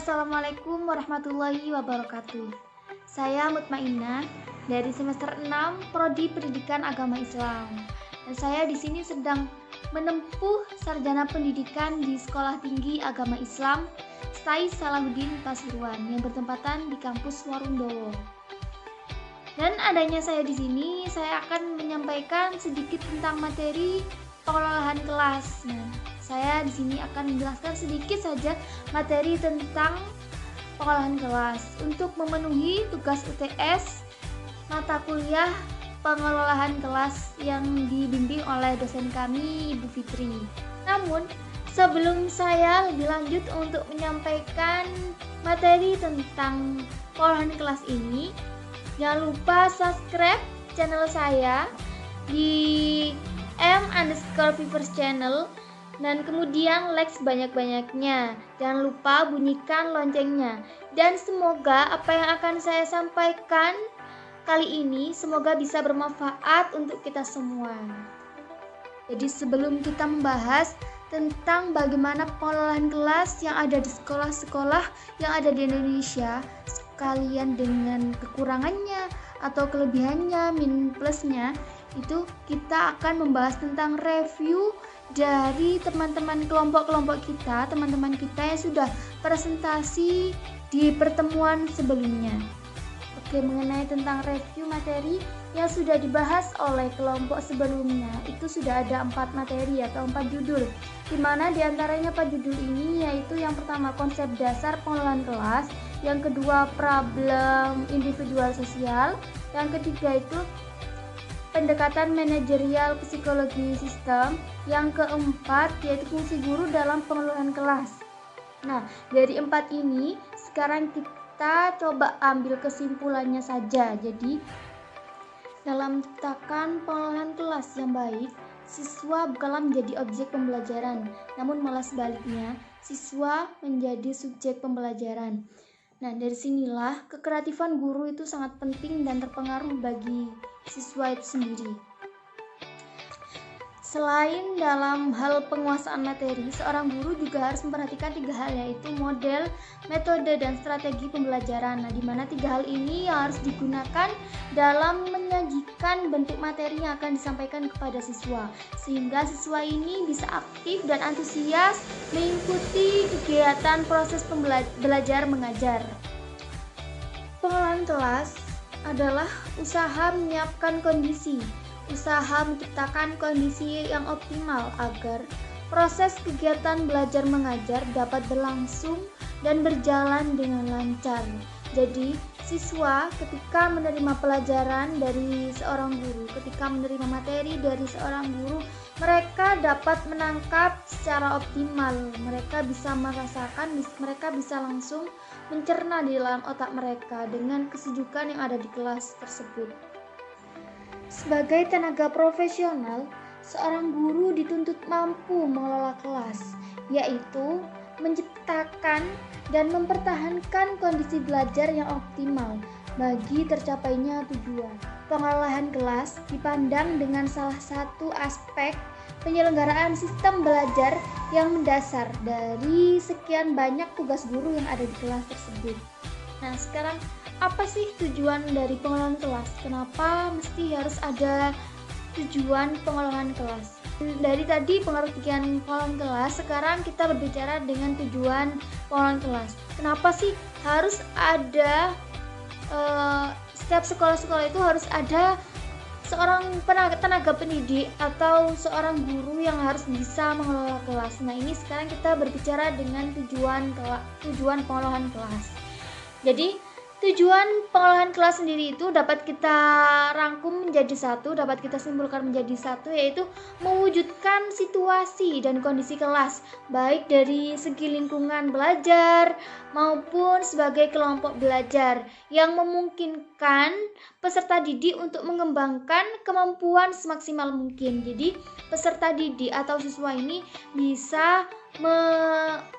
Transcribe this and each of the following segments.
Assalamualaikum warahmatullahi wabarakatuh. Saya Mutmainnah dari semester 6 Prodi Pendidikan Agama Islam. Dan saya di sini sedang menempuh sarjana pendidikan di Sekolah Tinggi Agama Islam STAI Salahuddin Pasuruan yang bertempatan di kampus Warundowo. Dan adanya saya di sini, saya akan menyampaikan sedikit tentang materi pengelolaan kelas. Saya di sini akan menjelaskan sedikit saja materi tentang pengolahan kelas untuk memenuhi tugas UTS mata kuliah pengelolaan kelas yang dibimbing oleh dosen kami, Ibu Fitri. Namun, sebelum saya lebih lanjut untuk menyampaikan materi tentang pengolahan kelas ini, jangan lupa subscribe channel saya di m_vivers channel dan kemudian like sebanyak-banyaknya. Jangan lupa bunyikan loncengnya. Dan semoga apa yang akan saya sampaikan kali ini semoga bisa bermanfaat untuk kita semua. Jadi sebelum kita membahas tentang bagaimana pengelolaan kelas yang ada di sekolah-sekolah yang ada di Indonesia, sekalian dengan kekurangannya atau kelebihannya, min plusnya, itu kita akan membahas tentang review dari teman-teman kelompok-kelompok kita, teman-teman kita yang sudah presentasi di pertemuan sebelumnya. Oke, mengenai tentang review materi yang sudah dibahas oleh kelompok sebelumnya, itu sudah ada 4 materi atau 4 judul, di mana diantaranya 4 judul ini yaitu yang pertama konsep dasar pengelolaan kelas, yang kedua problem individual sosial, yang ketiga itu pendekatan manajerial psikologi sistem, yang keempat yaitu fungsi guru dalam pengelolaan kelas. Nah, dari 4 ini sekarang kita coba ambil kesimpulannya saja. Jadi, dalam menciptakan pengelolaan kelas yang baik, siswa bukanlah menjadi objek pembelajaran, namun malah sebaliknya, siswa menjadi subjek pembelajaran. Nah, dari sinilah kekreatifan guru itu sangat penting dan terpengaruh bagi siswa itu sendiri. Selain dalam hal penguasaan materi, seorang guru juga harus memperhatikan 3 hal, yaitu model, metode, dan strategi pembelajaran. Nah, di mana 3 hal ini yang harus digunakan dalam menyajikan bentuk materi yang akan disampaikan kepada siswa, sehingga siswa ini bisa aktif dan antusias mengikuti kegiatan proses belajar mengajar. Pengelolaan kelas adalah usaha menyiapkan kondisi, usaha menciptakan kondisi yang optimal agar proses kegiatan belajar mengajar dapat berlangsung dan berjalan dengan lancar. Jadi, siswa ketika menerima pelajaran dari seorang guru, ketika menerima materi dari seorang guru, mereka dapat menangkap secara optimal. Mereka bisa merasakan, mereka bisa langsung mencerna di dalam otak mereka dengan kesejukan yang ada di kelas tersebut. Sebagai tenaga profesional, seorang guru dituntut mampu mengelola kelas, yaitu menciptakan dan mempertahankan kondisi belajar yang optimal bagi tercapainya tujuan. Pengelolaan kelas dipandang dengan salah satu aspek penyelenggaraan sistem belajar yang mendasar dari sekian banyak tugas guru yang ada di kelas tersebut. Nah, sekarang apa sih tujuan dari pengelolaan kelas? Kenapa mesti harus ada tujuan pengelolaan kelas? Dari tadi pengertian pengelolaan kelas, sekarang kita berbicara dengan tujuan pengelolaan kelas. Kenapa sih harus ada setiap sekolah-sekolah itu harus ada seorang tenaga pendidik atau seorang guru yang harus bisa mengelola kelas. Nah, ini sekarang kita berbicara dengan tujuan pengelolaan kelas. Jadi, tujuan pengelolaan kelas sendiri itu dapat kita rangkum menjadi satu, dapat kita simpulkan menjadi satu, yaitu mewujudkan situasi dan kondisi kelas, baik dari segi lingkungan belajar maupun sebagai kelompok belajar, yang memungkinkan peserta didik untuk mengembangkan kemampuan semaksimal mungkin. Jadi, peserta didik atau siswa ini bisa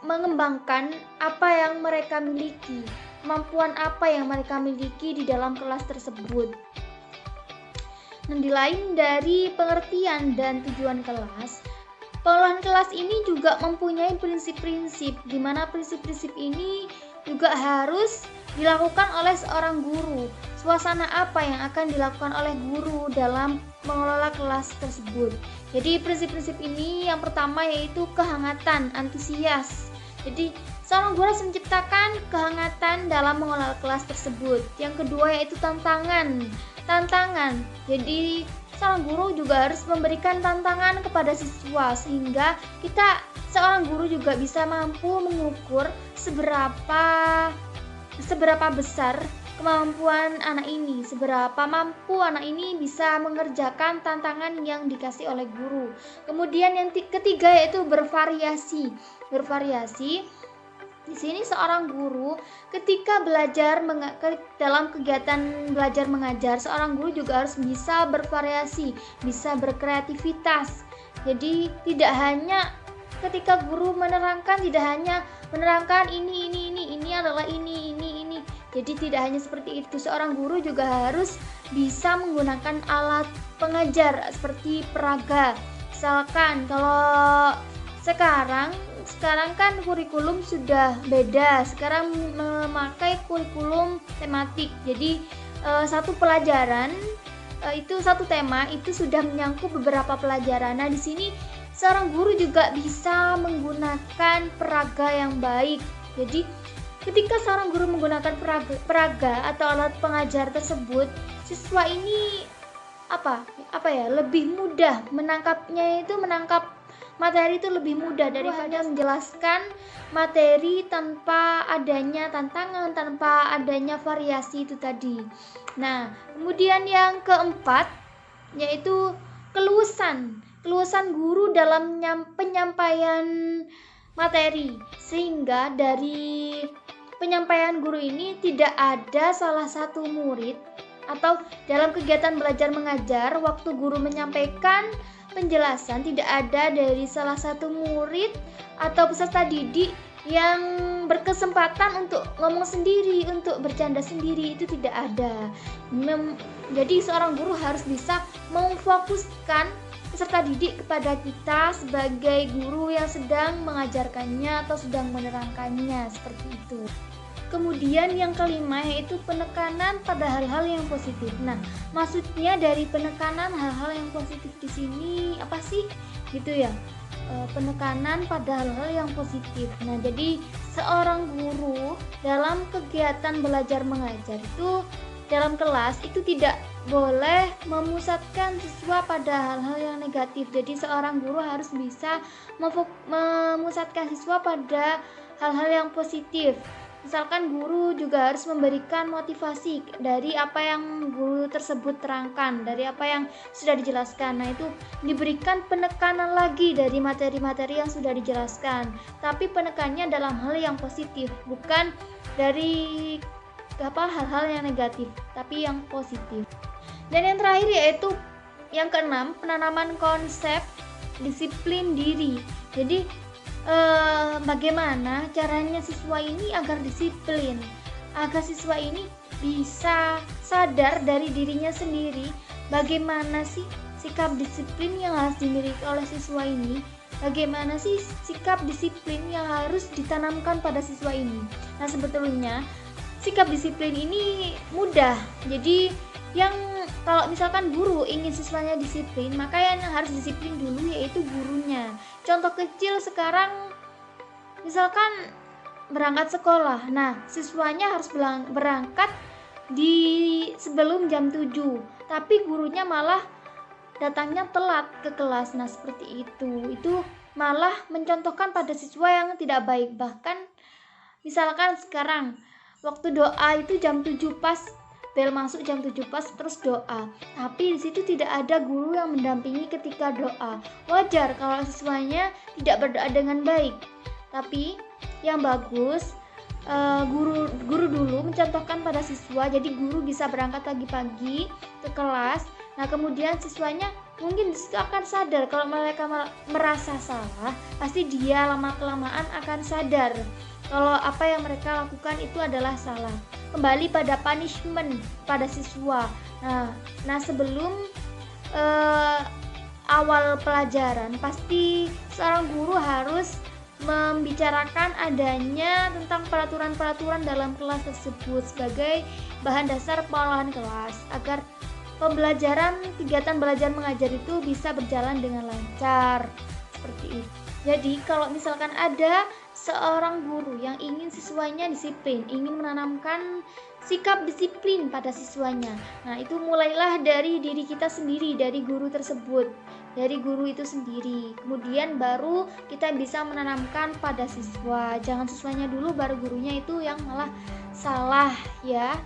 mengembangkan apa yang mereka miliki, kemampuan apa yang mereka miliki di dalam kelas tersebut. Nah, di lain dari pengertian dan tujuan kelas, Pengolahan kelas ini juga mempunyai prinsip-prinsip, di mana prinsip-prinsip ini juga harus dilakukan oleh seorang guru. Suasana apa yang akan dilakukan oleh guru dalam mengelola kelas tersebut? Jadi prinsip-prinsip ini yang pertama yaitu kehangatan, antusias. Jadi seorang guru harus menciptakan kehangatan dalam mengelola kelas tersebut. Yang kedua yaitu tantangan. Jadi seorang guru juga harus memberikan tantangan kepada siswa sehingga seorang guru juga bisa mampu mengukur seberapa besar kemampuan anak ini, seberapa mampu anak ini bisa mengerjakan tantangan yang dikasih oleh guru. Kemudian yang ketiga yaitu bervariasi. Di sini seorang guru ketika dalam kegiatan belajar mengajar, seorang guru juga harus bisa bervariasi, bisa berkreativitas. Jadi tidak hanya ketika guru menerangkan tidak hanya menerangkan ini adalah ini. Jadi tidak hanya seperti itu, seorang guru juga harus bisa menggunakan alat pengajar seperti peraga. Misalkan kalau sekarang kan kurikulum sudah beda. Sekarang memakai kurikulum tematik. Jadi satu pelajaran satu tema itu sudah menyangkut beberapa pelajaran. Nah, di sini seorang guru juga bisa menggunakan peraga yang baik. Jadi ketika seorang guru menggunakan peraga atau alat pengajar tersebut, siswa ini lebih mudah menangkap materi itu lebih mudah daripada menjelaskan materi tanpa adanya tantangan, tanpa adanya variasi itu tadi. Nah, kemudian yang keempat yaitu keluasan guru dalam penyampaian materi, sehingga dari penyampaian guru ini tidak ada salah satu murid atau dalam kegiatan belajar mengajar waktu guru menyampaikan penjelasan tidak ada dari salah satu murid atau peserta didik yang berkesempatan untuk ngomong sendiri, untuk bercanda sendiri, itu tidak ada. Jadi seorang guru harus bisa memfokuskan peserta didik kepada kita sebagai guru yang sedang mengajarkannya atau sedang menerangkannya, seperti itu. Kemudian yang kelima yaitu penekanan pada hal-hal yang positif. Nah, maksudnya dari penekanan hal-hal yang positif di sini apa sih? Gitu ya. Penekanan pada hal-hal yang positif. Nah, jadi seorang guru dalam kegiatan belajar mengajar itu dalam kelas itu tidak boleh memusatkan siswa pada hal-hal yang negatif. Jadi seorang guru harus bisa memusatkan siswa pada hal-hal yang positif. Misalkan guru juga harus memberikan motivasi dari apa yang guru tersebut terangkan, dari apa yang sudah dijelaskan. Nah, itu diberikan penekanan lagi dari materi-materi yang sudah dijelaskan. Tapi penekannya dalam hal yang positif, bukan dari hal-hal yang negatif, tapi yang positif. Dan yang terakhir yaitu yang keenam, penanaman konsep disiplin diri. Jadi bagaimana caranya siswa ini agar disiplin, agar siswa ini bisa sadar dari dirinya sendiri bagaimana sih sikap disiplin yang harus dimiliki oleh siswa ini, bagaimana sih sikap disiplin yang harus ditanamkan pada siswa ini. Nah, sebetulnya sikap disiplin ini mudah. Jadi kalau misalkan guru ingin siswanya disiplin, maka yang harus disiplin dulu yaitu gurunya. Contoh kecil sekarang, misalkan berangkat sekolah. Nah, siswanya harus berangkat sebelum jam 7, tapi gurunya malah datangnya telat ke kelas. Nah, seperti itu. Itu malah mencontohkan pada siswa yang tidak baik. Bahkan misalkan sekarang waktu doa itu jam 7 pas, bel masuk jam 7 pas terus doa, tapi di situ tidak ada guru yang mendampingi ketika doa. Wajar kalau siswanya tidak berdoa dengan baik, tapi yang bagus guru dulu mencontohkan pada siswa. Jadi guru bisa berangkat pagi-pagi ke kelas. Nah, kemudian siswanya mungkin di situ akan sadar. Kalau mereka merasa salah, pasti dia lama-kelamaan akan sadar kalau apa yang mereka lakukan itu adalah salah. Kembali pada punishment pada siswa. Nah sebelum awal pelajaran, pasti seorang guru harus membicarakan adanya tentang peraturan-peraturan dalam kelas tersebut sebagai bahan dasar pengolahan kelas agar kegiatan belajar mengajar itu bisa berjalan dengan lancar seperti itu. Jadi kalau misalkan ada seorang guru yang ingin siswanya disiplin, ingin menanamkan sikap disiplin pada siswanya, nah itu mulailah dari diri kita sendiri, dari guru tersebut, dari guru itu sendiri. Kemudian baru kita bisa menanamkan pada siswa. Jangan siswanya dulu baru gurunya itu yang malah salah ya.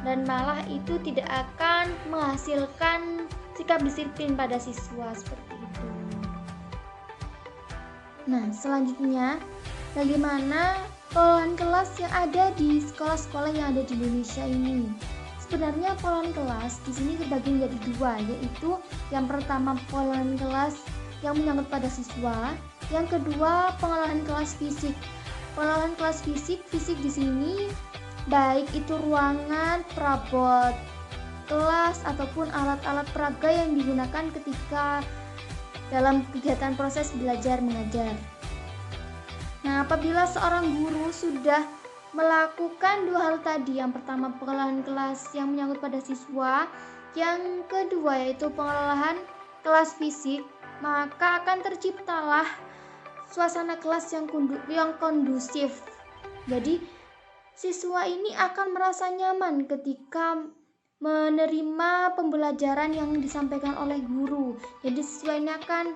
Dan malah itu tidak akan menghasilkan sikap disiplin pada siswa seperti itu. Nah, selanjutnya bagaimana pengolahan kelas yang ada di sekolah-sekolah yang ada di Indonesia ini? Sebenarnya pengolahan kelas di sini terbagi menjadi dua, yaitu yang pertama pengolahan kelas yang menyangkut pada siswa, yang kedua pengolahan kelas fisik. Pengolahan kelas fisik di sini baik itu ruangan, perabot kelas ataupun alat-alat peraga yang digunakan ketika dalam kegiatan proses belajar mengajar. Nah, apabila seorang guru sudah melakukan dua hal tadi, yang pertama pengolahan kelas yang menyangkut pada siswa, yang kedua yaitu pengolahan kelas fisik, maka akan terciptalah suasana kelas yang kondusif. Jadi siswa ini akan merasa nyaman ketika menerima pembelajaran yang disampaikan oleh guru. Jadi siswa ini akan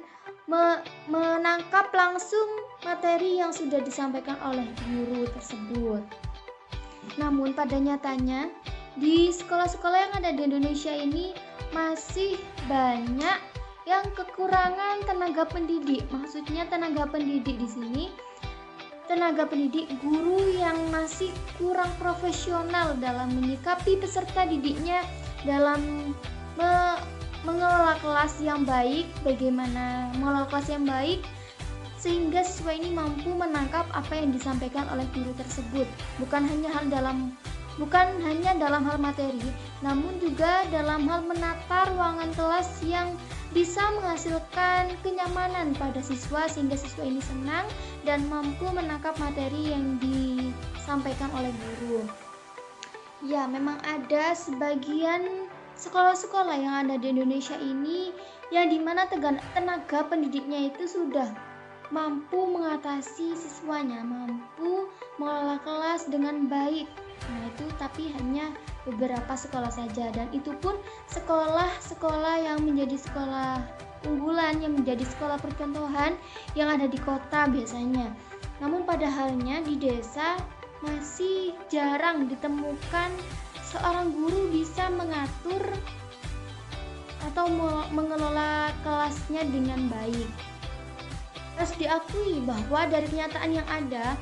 menangkap langsung materi yang sudah disampaikan oleh guru tersebut. Namun pada nyatanya di sekolah-sekolah yang ada di Indonesia ini masih banyak yang kekurangan tenaga pendidik. Maksudnya tenaga pendidik di sini tenaga pendidik guru yang masih kurang profesional dalam menyikapi peserta didiknya dalam mengelola kelas yang baik, bagaimana mengelola kelas yang baik sehingga siswa ini mampu menangkap apa yang disampaikan oleh guru tersebut, bukan hanya dalam hal materi, namun juga dalam hal menata ruangan kelas yang bisa menghasilkan kenyamanan pada siswa sehingga siswa ini senang dan mampu menangkap materi yang disampaikan oleh guru. Ya, memang ada sebagian sekolah-sekolah yang ada di Indonesia ini yang dimana tenaga pendidiknya itu sudah mampu mengatasi siswanya, mampu mengelola kelas dengan baik. Nah itu tapi hanya beberapa sekolah saja, dan itu pun sekolah-sekolah yang menjadi sekolah unggulan, yang menjadi sekolah percontohan yang ada di kota biasanya. Namun pada halnya di desa masih jarang ditemukan seorang guru bisa mengatur atau mengelola kelasnya dengan baik. Harus diakui bahwa dari kenyataan yang ada,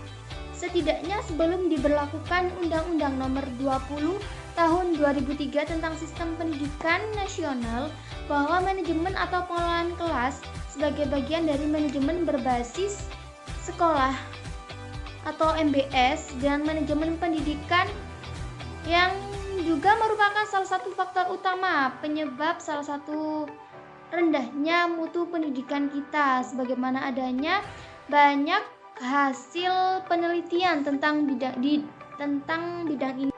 setidaknya sebelum diberlakukan Undang-Undang Nomor 20 Tahun 2003 tentang Sistem Pendidikan Nasional, bahwa manajemen atau pengelolaan kelas sebagai bagian dari manajemen berbasis sekolah atau MBS dan manajemen pendidikan, yang juga merupakan salah satu faktor utama penyebab salah satu rendahnya mutu pendidikan kita, sebagaimana adanya banyak hasil penelitian tentang bidang ini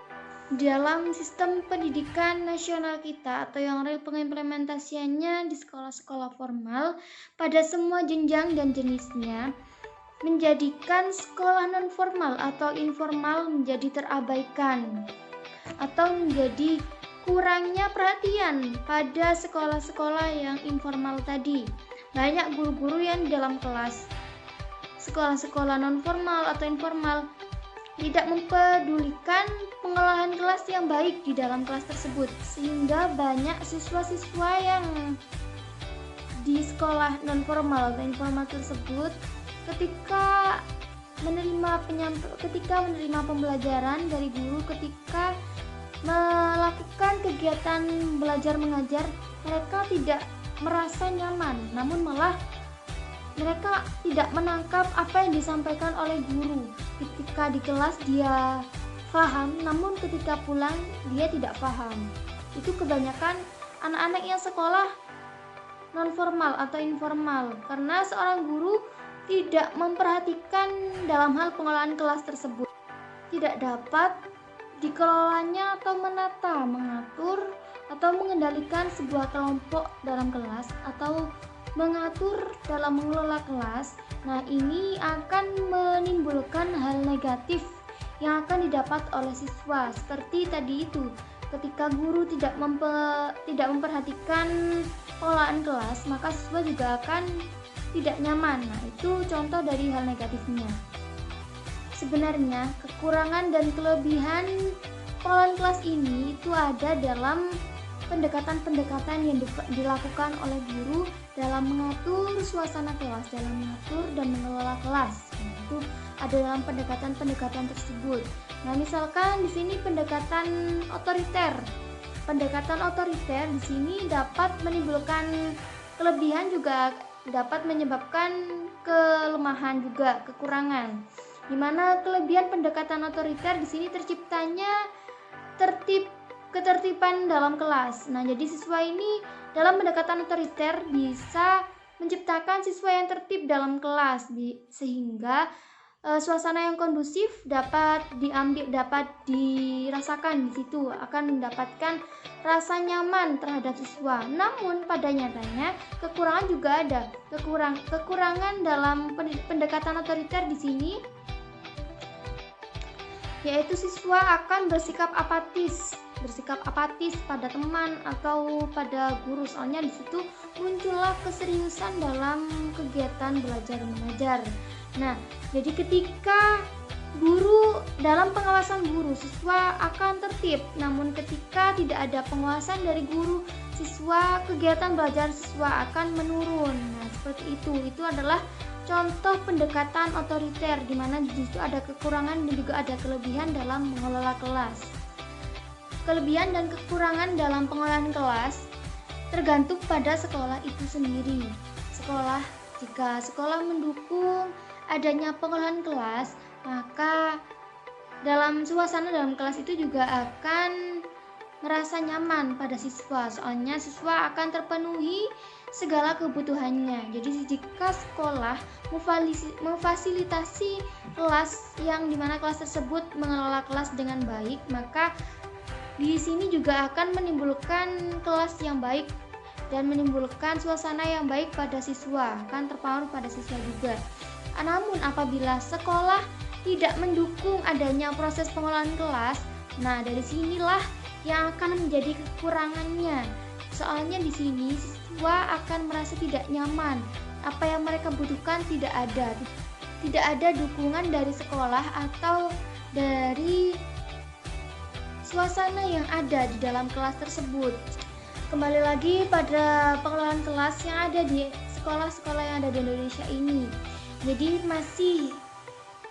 dalam sistem pendidikan nasional kita, atau yang real pengimplementasiannya di sekolah-sekolah formal pada semua jenjang dan jenisnya, menjadikan sekolah non formal atau informal menjadi terabaikan atau menjadi kurangnya perhatian pada sekolah-sekolah yang informal tadi. Banyak guru-guru yang di dalam kelas sekolah-sekolah non formal atau informal tidak mempedulikan pengolahan kelas yang baik di dalam kelas tersebut, sehingga banyak siswa-siswa yang di sekolah non formal atau informal tersebut ketika menerima pembelajaran dari guru, ketika melakukan kegiatan belajar mengajar, mereka tidak merasa nyaman, namun malah mereka tidak menangkap apa yang disampaikan oleh guru. Ketika di kelas dia paham, namun ketika pulang dia tidak paham. Itu kebanyakan anak-anak yang sekolah non formal atau informal, karena seorang guru tidak memperhatikan dalam hal pengelolaan kelas tersebut. Tidak dapat dikelolanya atau menata, mengatur, atau mengendalikan sebuah kelompok dalam kelas atau mengatur dalam mengelola kelas. Nah, ini akan menimbulkan hal negatif yang akan didapat oleh siswa. Seperti tadi itu, ketika guru tidak memperhatikan pengelolaan kelas, maka siswa juga akan tidak nyaman. Nah, itu contoh dari hal negatifnya. Sebenarnya kekurangan dan kelebihan pengelolaan kelas ini itu ada dalam pendekatan-pendekatan yang dilakukan oleh guru dalam mengatur suasana kelas, dalam mengatur dan mengelola kelas. Nah, itu ada dalam pendekatan-pendekatan tersebut. Nah, misalkan di sini pendekatan otoriter. Pendekatan otoriter di sini dapat menimbulkan kelebihan, juga dapat menyebabkan kelemahan, juga kekurangan. Di mana kelebihan pendekatan otoriter di sini terciptanya ketertiban dalam kelas. Nah, jadi siswa ini dalam pendekatan otoriter bisa menciptakan siswa yang tertib dalam kelas, sehingga suasana yang kondusif dapat dirasakan di situ, akan mendapatkan rasa nyaman terhadap siswa. Namun pada nyatanya kekurangan juga ada. Kekurangan dalam pendekatan otoriter di sini yaitu siswa akan bersikap apatis pada teman atau pada guru. Soalnya di situ muncullah keseriusan dalam kegiatan belajar mengajar. Nah, jadi ketika guru dalam pengawasan guru, siswa akan tertib. Namun ketika tidak ada pengawasan dari guru, kegiatan belajar siswa akan menurun. Nah, seperti itu. Itu adalah contoh pendekatan otoriter, di mana di situ ada kekurangan dan juga ada kelebihan dalam mengelola kelas. Kelebihan dan kekurangan dalam pengelolaan kelas tergantung pada sekolah itu sendiri. Jika sekolah mendukung adanya pengelolaan kelas, maka dalam suasana dalam kelas itu juga akan merasa nyaman pada siswa. Soalnya siswa akan terpenuhi segala kebutuhannya. Jadi jika sekolah memfasilitasi kelas yang dimana kelas tersebut mengelola kelas dengan baik, maka di sini juga akan menimbulkan kelas yang baik dan menimbulkan suasana yang baik pada siswa, akan terpengaruh pada siswa juga. Namun apabila sekolah tidak mendukung adanya proses pengelolaan kelas, nah dari sinilah yang akan menjadi kekurangannya. Soalnya di sini siswa akan merasa tidak nyaman. Apa yang mereka butuhkan tidak ada. Tidak ada dukungan dari sekolah atau dari suasana yang ada di dalam kelas tersebut. Kembali lagi pada pengelolaan kelas yang ada di sekolah-sekolah yang ada di Indonesia ini. Jadi masih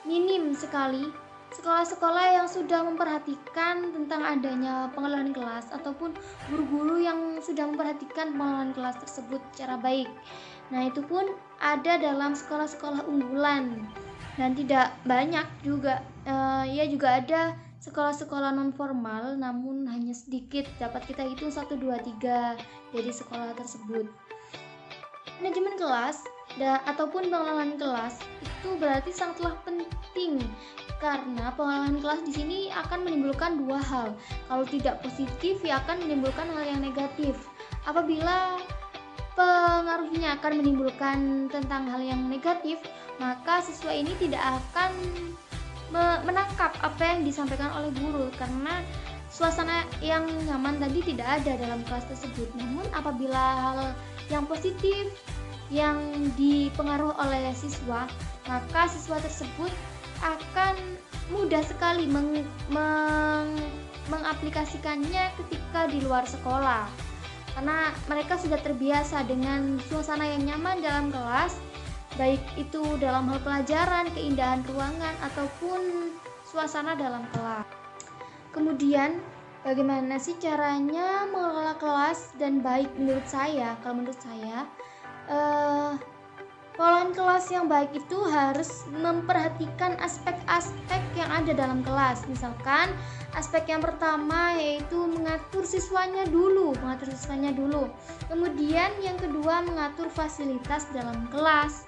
minim sekali sekolah-sekolah yang sudah memperhatikan tentang adanya pengelolaan kelas ataupun guru-guru yang sudah memperhatikan pengelolaan kelas tersebut secara baik. Nah, itu pun ada dalam sekolah-sekolah unggulan dan tidak banyak juga. Ya juga ada sekolah-sekolah non formal, namun hanya sedikit, dapat kita hitung 1, 2, 3 dari sekolah tersebut. Manajemen kelas ataupun pengelolaan kelas itu berarti sangatlah penting, karena pengelolaan kelas di sini akan menimbulkan dua hal. Kalau tidak positif, ya akan menimbulkan hal yang negatif. Apabila pengaruhnya akan menimbulkan tentang hal yang negatif, maka siswa ini tidak akan menangkap apa yang disampaikan oleh guru, karena suasana yang nyaman tadi tidak ada dalam kelas tersebut. Namun apabila hal yang positif yang dipengaruhi oleh siswa, maka siswa tersebut akan mudah sekali mengaplikasikannya ketika di luar sekolah, karena mereka sudah terbiasa dengan suasana yang nyaman dalam kelas, baik itu dalam hal pelajaran, keindahan ruangan, ataupun suasana dalam kelas. Kemudian bagaimana sih caranya mengelola kelas dan baik menurut saya? Kalau menurut saya, pengelolaan kelas yang baik itu harus memperhatikan aspek-aspek yang ada dalam kelas. Misalkan aspek yang pertama yaitu mengatur siswanya dulu. Kemudian yang kedua mengatur fasilitas dalam kelas.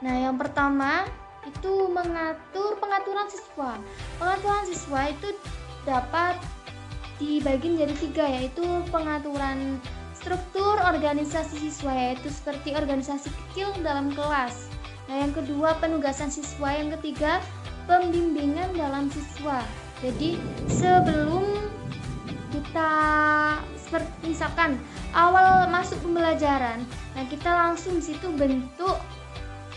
Nah, yang pertama itu mengatur pengaturan siswa. Pengaturan siswa itu dapat dibagi menjadi 3, yaitu pengaturan struktur organisasi siswa, yaitu seperti organisasi kecil dalam kelas. Nah, yang kedua penugasan siswa, yang ketiga pembimbingan dalam siswa. Jadi sebelum kita seperti misalkan awal masuk pembelajaran, nah kita langsung di situ bentuk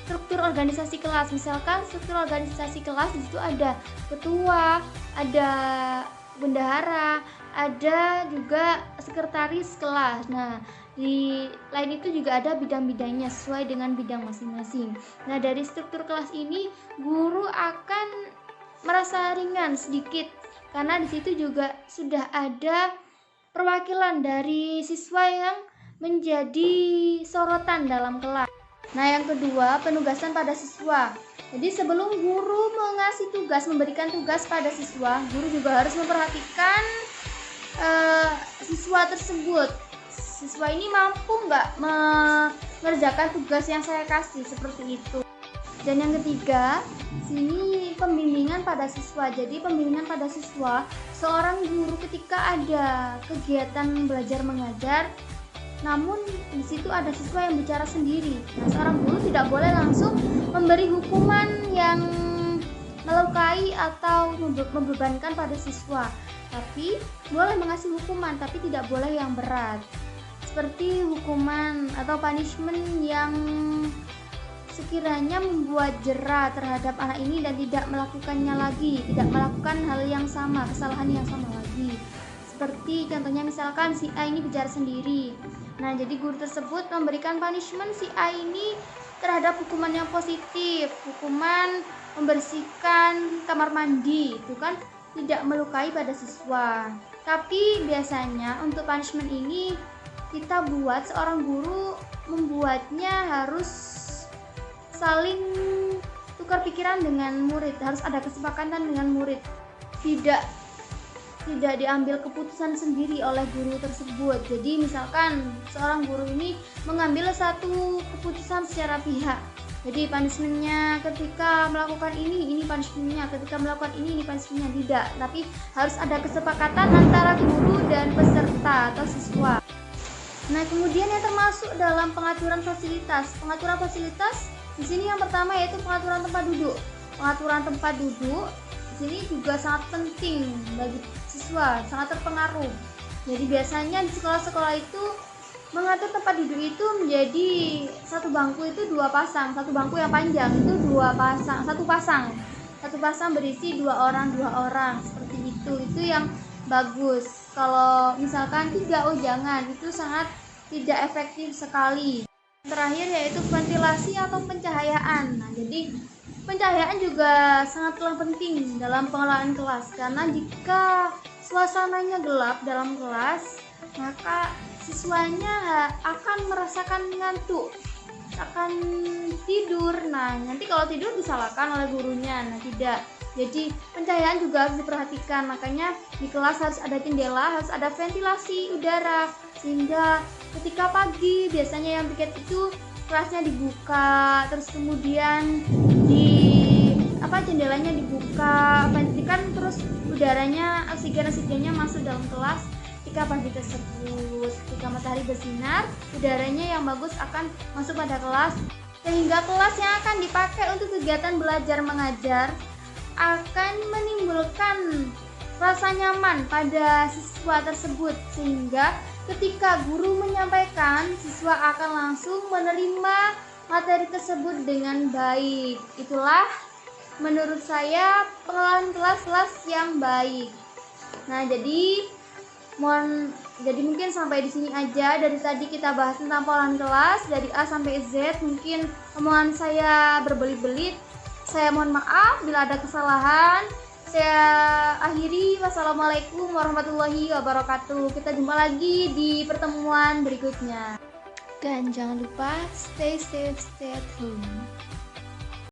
struktur organisasi kelas. Misalkan struktur organisasi kelas di situ ada ketua, ada bendahara, ada juga sekretaris kelas. Nah, di lain itu juga ada bidang-bidangnya sesuai dengan bidang masing-masing. Nah, dari struktur kelas ini guru akan merasa ringan sedikit karena di situ juga sudah ada perwakilan dari siswa yang menjadi sorotan dalam kelas. Nah, yang kedua, penugasan pada siswa. Jadi sebelum guru memberikan tugas pada siswa, guru juga harus memperhatikan siswa tersebut. Siswa ini mampu nggak mengerjakan tugas yang saya kasih, seperti itu. Dan yang ketiga, sini pembimbingan pada siswa. Jadi pembimbingan pada siswa, seorang guru ketika ada kegiatan belajar mengajar, namun di situ ada siswa yang bicara sendiri. Nah, seorang guru tidak boleh langsung memberi hukuman yang melukai atau membebankan pada siswa, tapi boleh mengasih hukuman, tapi tidak boleh yang berat, seperti hukuman atau punishment yang sekiranya membuat jera terhadap anak ini dan tidak melakukannya lagi, tidak melakukan hal yang sama, kesalahan yang sama lagi. Seperti contohnya misalkan si A ini bicara sendiri. Nah, jadi guru tersebut memberikan punishment si A ini terhadap hukuman yang positif, hukuman membersihkan kamar mandi, itu kan tidak melukai pada siswa. Tapi biasanya untuk punishment ini kita buat, seorang guru membuatnya harus saling tukar pikiran dengan murid, harus ada kesepakatan dengan murid. Tidak diambil keputusan sendiri oleh guru tersebut. Jadi misalkan seorang guru ini mengambil satu keputusan secara pihak. Jadi punishmentnya ketika melakukan ini punishmentnya, ketika melakukan ini punishmentnya, tidak. Tapi harus ada kesepakatan antara guru dan peserta atau siswa. Nah, kemudian yang termasuk dalam pengaturan fasilitas. Pengaturan fasilitas di sini yang pertama yaitu pengaturan tempat duduk. Pengaturan tempat duduk di sini juga sangat penting bagi siswa, sangat terpengaruh. Jadi biasanya di sekolah-sekolah itu mengatur tempat duduk itu menjadi satu bangku itu 2 pasang, satu bangku yang panjang itu 2 pasang, satu pasang berisi 2 orang, seperti itu yang bagus. Kalau misalkan 3, jangan, itu sangat tidak efektif sekali. Terakhir yaitu ventilasi atau pencahayaan. Nah, jadi pencahayaan juga sangatlah penting dalam pengelolaan kelas, karena jika suasananya gelap dalam kelas, maka siswanya akan merasakan ngantuk, akan tidur. Nah, nanti kalau tidur disalahkan oleh gurunya. Nah, tidak. Jadi pencahayaan juga harus diperhatikan. Makanya di kelas harus ada jendela, harus ada ventilasi udara, sehingga ketika pagi biasanya yang piket itu kelasnya dibuka, terus kemudian jendelanya dibuka, kan terus udaranya, oksigennya masuk dalam kelas ketika pagi tersebut. Ketika matahari bersinar, udaranya yang bagus akan masuk pada kelas, sehingga kelas yang akan dipakai untuk kegiatan belajar mengajar akan menimbulkan rasa nyaman pada siswa tersebut, sehingga ketika guru menyampaikan, siswa akan langsung menerima materi tersebut dengan baik. Itulah menurut saya pengelolaan kelas-kelas yang baik. Nah, jadi mungkin sampai di sini aja. Dari tadi kita bahas tentang pengelolaan kelas dari A sampai Z. Mungkin omongan saya berbelit-belit. Saya mohon maaf bila ada kesalahan. Saya akhiri. Wassalamualaikum warahmatullahi wabarakatuh. Kita jumpa lagi di pertemuan berikutnya. Dan jangan lupa stay safe, stay at home.